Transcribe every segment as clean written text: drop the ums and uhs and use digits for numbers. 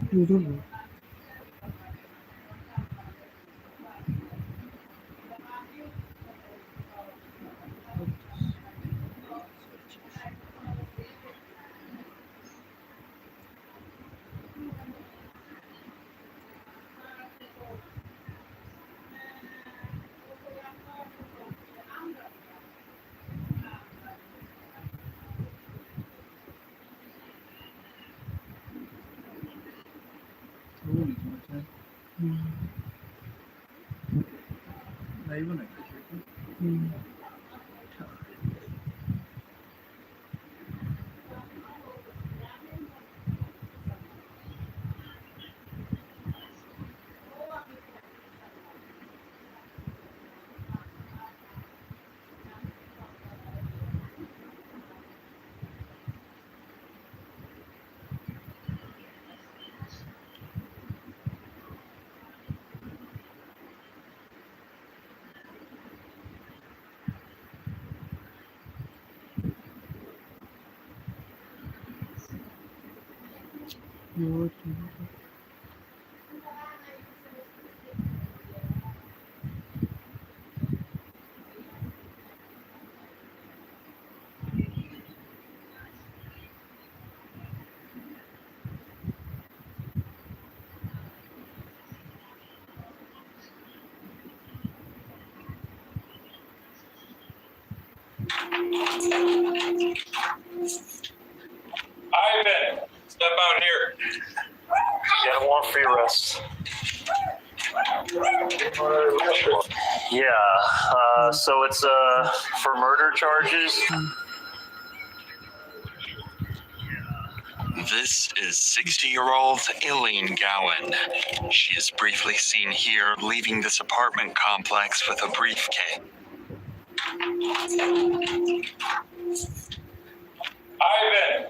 You don't know. Ivan, step out here. Get a warrant for your arrest. Yeah, so it's for murder charges. This is 60-year-old Eileen Gowan. She is briefly seen here leaving this apartment complex with a briefcase. Ivan!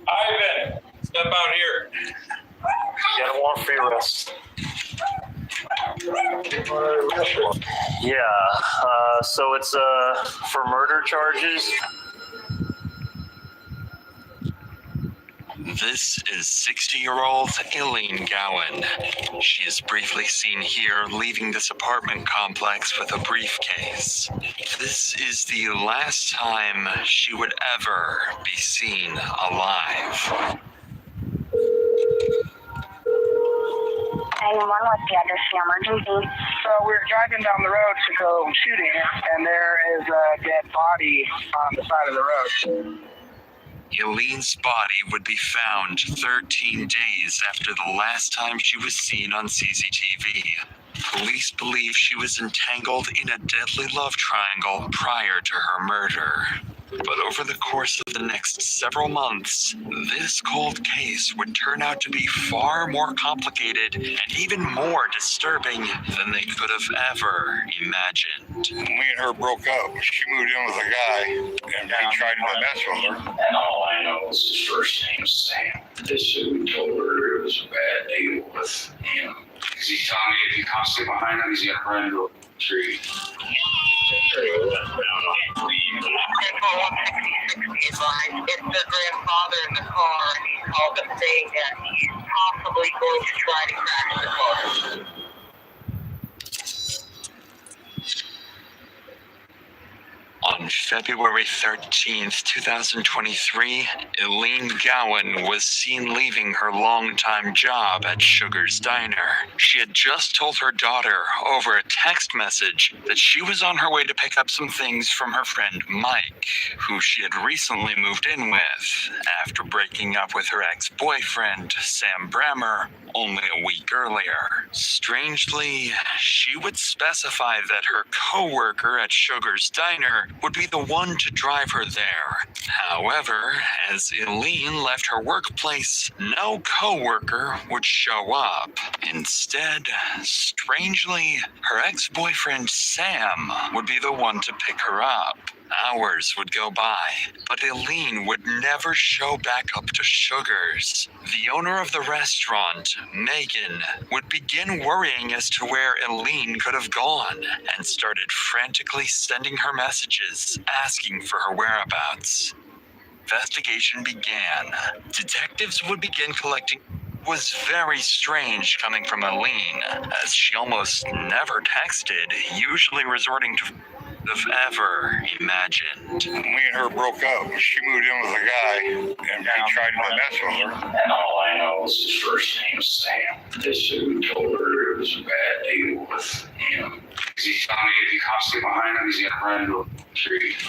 Ivan, step out here. Get a warrant for your arrest. Yeah, so it's for murder charges. This is 60-year-old Eileen Gowan. She is briefly seen here leaving this apartment complex with a briefcase. This is the last time she would ever be seen alive. 911, what's the address for your emergency? So we're driving down the road to go shooting, and there is a dead body on the side of the road. Eileen's body would be found 13 days after the last time she was seen on CCTV. Police believe she was entangled in a deadly love triangle prior to her murder. But over the course of the next several months, this cold case would turn out to be far more complicated and even more disturbing than they could have ever imagined. Me and her broke up. She moved in with a guy, and he tried to mess with her. And all I know is his first name's Sam. This who told her it was a bad deal with him. Because he's telling me if he comes to behind him, he's gonna run into a tree. It's the grandfather in the car, and he called us saying that he's possibly going to try to crash the car. On February 13th, 2023, Eileen Gowan was seen leaving her longtime job at Sugar's Diner. She had just told her daughter over a text message that she was on her way to pick up some things from her friend Mike, who she had recently moved in with after breaking up with her ex-boyfriend, Sam Brammer, only a week earlier. Strangely, she would specify that her co-worker at Sugar's Diner would be the one to drive her there. However, as Eileen left her workplace, no co-worker would show up. Instead, strangely, her ex-boyfriend Sam would be the one to pick her up. Hours would go by, but Eileen would never show back up to Sugar's. The owner of the restaurant, Megan, would begin worrying as to where Eileen could have gone and started frantically sending her messages asking for her whereabouts. Investigation began. Detectives would begin collecting was very strange coming from Eileen, as she almost never texted, usually resorting to have ever imagined. Me and her broke up. She moved in with a guy, and he tried to mess with her. And all I know is his first name is Sam. This who told her it was a bad deal with him. Because he's telling me if he comes to behind him, he's gonna run into a tree. It's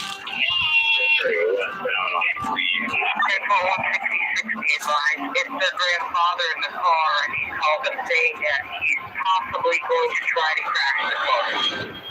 the grandfather in the car, and he called us saying that he's possibly going to try to crash the car.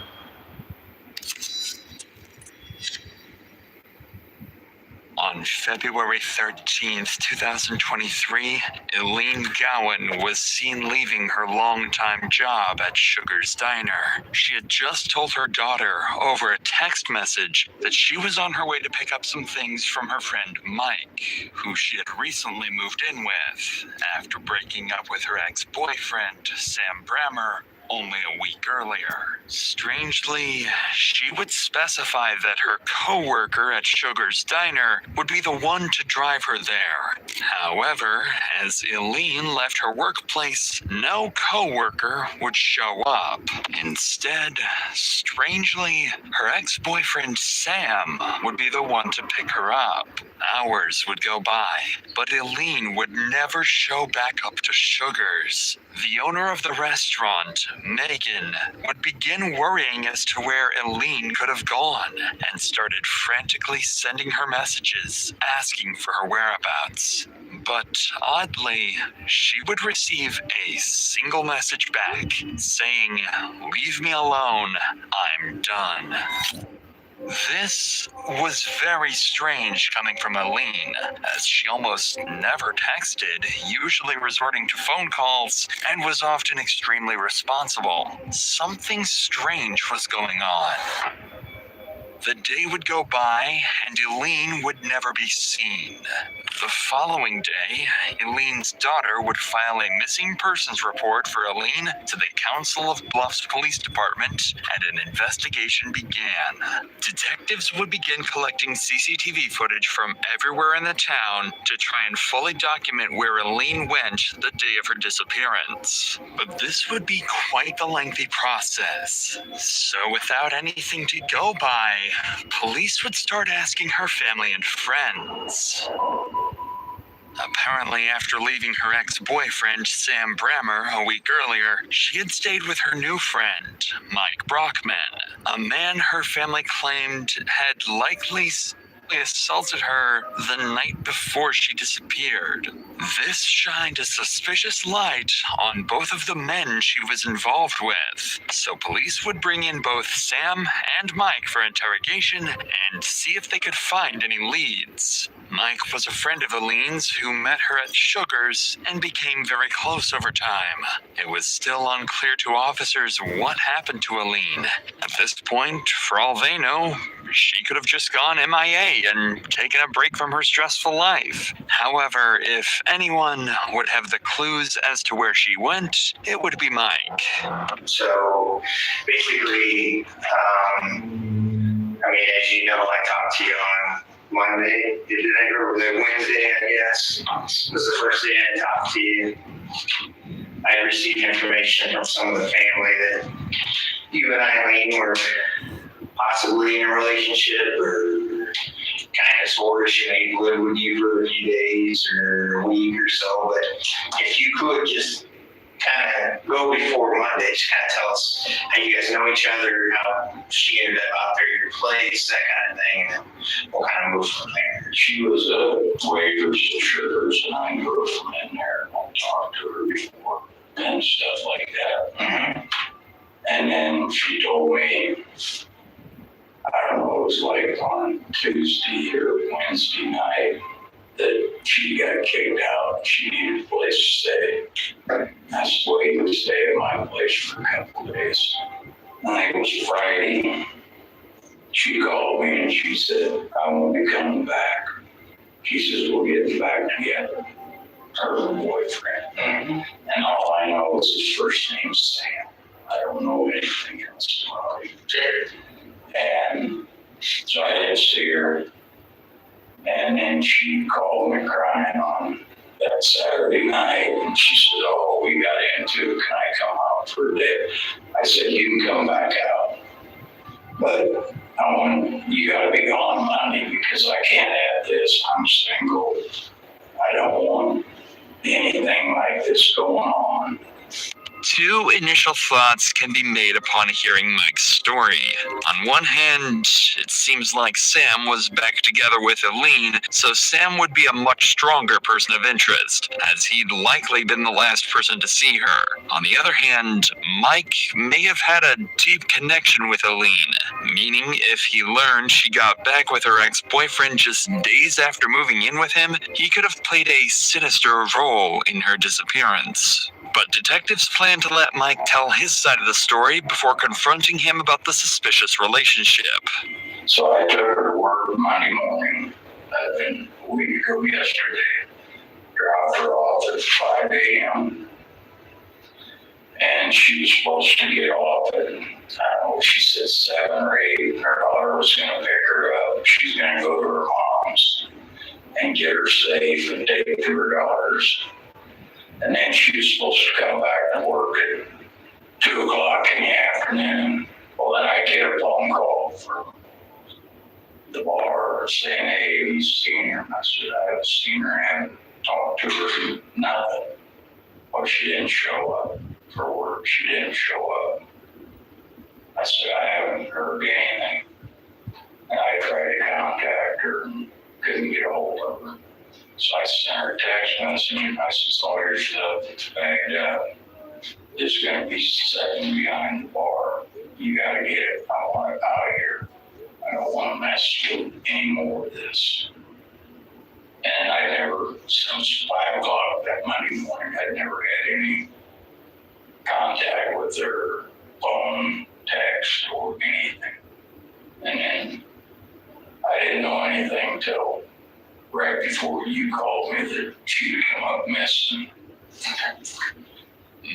On February 13th, 2023, Eileen Gowan was seen leaving her longtime job at Sugar's Diner. She had just told her daughter over a text message that she was on her way to pick up some things from her friend Mike, who she had recently moved in with after breaking up with her ex-boyfriend, Sam Brammer, only a week earlier. Strangely, she would specify that her co-worker at Sugar's Diner would be the one to drive her there. However, as Eileen left her workplace, no co-worker would show up. Instead, strangely, her ex-boyfriend Sam would be the one to pick her up. Hours would go by, but Eileen would never show back up to Sugar's. The owner of the restaurant, Megan, would begin worrying as to where Eileen could have gone and started frantically sending her messages asking for her whereabouts. But oddly, she would receive a single message back saying, "Leave me alone, I'm done." This was very strange coming from Eileen, as she almost never texted, usually resorting to phone calls, and was often extremely responsible. Something strange was going on. The day would go by, and Eileen would never be seen. The following day, Eileen's daughter would file a missing persons report for Eileen to the Council of Bluffs Police Department, and an investigation began. Detectives would begin collecting CCTV footage from everywhere in the town to try and fully document where Eileen went the day of her disappearance. But this would be quite the lengthy process. So without anything to go by, police would start asking her family and friends. Apparently, after leaving her ex-boyfriend, Sam Brammer, a week earlier, she had stayed with her new friend, Mike Brockman, a man her family claimed had likely assaulted her the night before she disappeared. This shined a suspicious light on both of the men she was involved with, so police would bring in both Sam and Mike for interrogation and see if they could find any leads. Mike was a friend of Eileen's who met her at Sugar's and became very close over time. It was still unclear to officers what happened to Eileen. At this point, for all they know, she could have just gone MIA and taken a break from her stressful life. However, if anyone would have the clues as to where she went, it would be Mike. So basically, I mean, as you know, I talked to you on Monday, or was it Wednesday, I guess, was the first day I talked to you. I had received information from some of the family that you and Eileen were possibly in a relationship, or kind of sort of she may live with you for a few days or a week or so. But if you could just kind of go before Monday, just kind of tell us how you guys know each other, how she ended up out there at your place, that kind of thing, and then we'll kind of move from there. She was a waitress at Sugar's, and I knew her from in there, and I talked to her before and stuff like that. Mm-hmm. And then she told me, I don't know, it was like on Tuesday or Wednesday night, that she got kicked out. She needed a place to stay. I said, well, you would stay at my place for a couple of days. I think it was Friday. She called me and she said, I won't be coming back. She says, we're getting back together. Her boyfriend. Mm-hmm. And all I know is his first name's Sam. I don't know anything else about him. And so I didn't see her. And then she called me crying on that Saturday night. And she said, oh, we got into it. Can I come out for a day? I said, you can come back out. But you got to be gone Monday because I can't have this. I'm single. I don't want anything like this going on. Two initial thoughts can be made upon hearing Mike's story. On one hand, it seems like Sam was back together with Eileen, so Sam would be a much stronger person of interest, as he'd likely been the last person to see her. On the other hand, Mike may have had a deep connection with Eileen, meaning if he learned she got back with her ex-boyfriend just days after moving in with him, he could have played a sinister role in her disappearance. But detectives plan to let Mike tell his side of the story before confronting him about the suspicious relationship. So I took her to work Monday morning, a week ago yesterday, dropped her off at 5 a.m. And she was supposed to get off at, I don't know, she said 7 or 8. Her daughter was going to pick her up. She's going to go to her mom's and get her safe and take her to her daughter's. And then she was supposed to come back to work at 2 o'clock in the afternoon. Well, then I get a phone call from the bar saying, hey, have you seen her? And I said, I haven't seen her. I haven't talked to her. Nothing. Well, she didn't show up for work. She didn't show up. I said, I haven't heard anything. And I tried to contact her and couldn't get a hold of her. So I sent her a text message and I said, all your stuff that's bagged up is going to be sitting behind the bar. You got to get it. I want it out of here. I don't want to mess with any more of this. And I never, since 5 o'clock that Monday morning, I'd never had any contact with her, phone, text, or anything. And then I didn't know anything till right before you called me that she'd come up missing.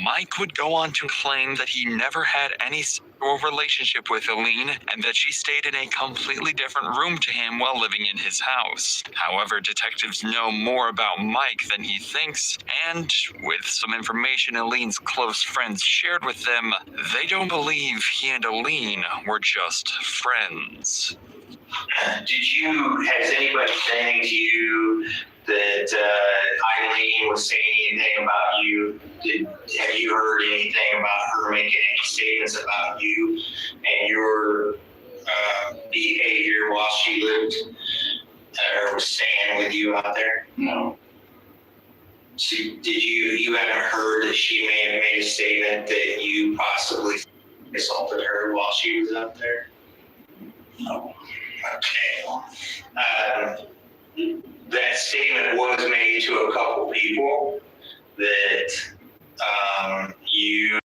Mike would go on to claim that he never had any sexual relationship with Eileen and that she stayed in a completely different room to him while living in his house. However, detectives know more about Mike than he thinks, and with some information Eileen's close friends shared with them, they don't believe he and Eileen were just friends. Has anybody saying to you that Eileen was saying anything about you? Have you heard anything about her making any statements about you and your behavior while she lived or was staying with you out there? No. So you haven't heard that she may have made a statement that you possibly assaulted her while she was out there? No. Okay. That statement was made to a couple people that you